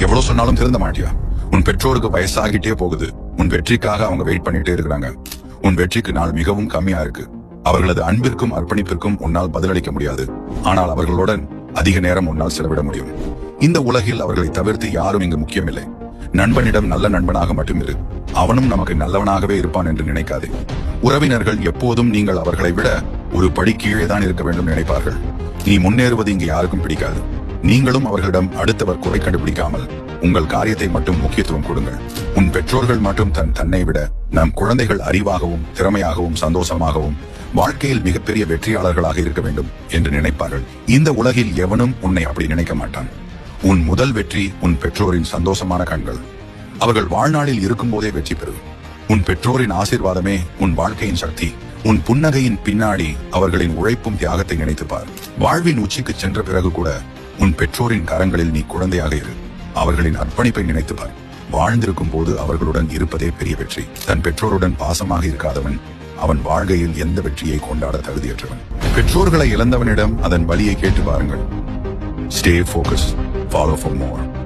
எவ்வளவு சொன்னாலும் திருந்த மாட்டியா? உன் பெற்றோருக்கு வயசாகிட்டே போகுது. உன் வெற்றிக்காக அவங்க வெயிட் பண்ணிட்டே இருக்கிறாங்க. உன் வெற்றிக்கு நாள் மிகவும் கம்மியா இருக்கு. அவர்களது அன்பிற்கும் அர்ப்பணிப்பிற்கும் உன்னால் பதிலளிக்க முடியாது. ஆனால் அவர்களுடன் அதிக நேரம் உன்னால் செலவிட முடியும். இந்த உலகில் அவர்களை தவிர்த்து யாரும் இங்கு முக்கியமில்லை. நண்பனிடம் நல்ல நண்பனாக மட்டும் இரு. அவனும் நமக்கு நல்லவனாகவே இருப்பான் என்று நினைக்காதே. உறவினர்கள் எப்போதும் நீங்கள் அவர்களை விட ஒரு படி கீழே தான் இருக்க வேண்டும் நினைப்பார்கள். நீ முன்னேறுவது இங்கு யாருக்கும் பிடிக்காது. நீங்களும் அவர்களிடம் அடுத்தவர் குறை கண்டுபிடிக்காமல் உங்கள் காரியத்தை மட்டும் முக்கியத்துவம் கொடுங்கள். உன் பெற்றோர்கள் மட்டும் தன்னை விட நம் குழந்தைகள் அறிவாகவும் திறமையாகவும் சந்தோஷமாகவும் வாழ்க்கையில் மிகப்பெரிய வெற்றியாளர்களாக இருக்க வேண்டும் என்று நினைப்பார்கள். இந்த உலகில் எவனும் உன்னை அப்படி நினைக்க மாட்டான். உன் முதல் வெற்றி உன் பெற்றோரின் சந்தோஷமான கண்கள். அவர்கள் வாழ்நாளில் இருக்கும் போதே வெற்றி பெறு. உன் பெற்றோரின் ஆசீர்வாதமே உன் வாழ்க்கையின் சக்தி. உன் புன்னகையின் பின்னாடி அவர்களின் உழைப்பும் தியாகத்தை நினைத்துப்பார். வாழ்வின் உச்சிக்கு சென்ற பிறகு கூட உன் பெற்றோரின் கரங்களில் நீ குழந்தையாக இரு. அவர்களின் அர்ப்பணிப்பை நினைத்துப்பார். வாழ்ந்திருக்கும் போது அவர்களுடன் இருப்பதே பெரிய வெற்றி. தன் பெற்றோருடன் பாசமாக இருக்காதவன் அவன் வாழ்க்கையில் எந்த வெற்றியை கொண்டாட தகுதியற்றவன். பெற்றோர்களை இழந்தவனிடம் அதன் வலியை கேட்டு பாருங்கள். Stay focused. Follow for more.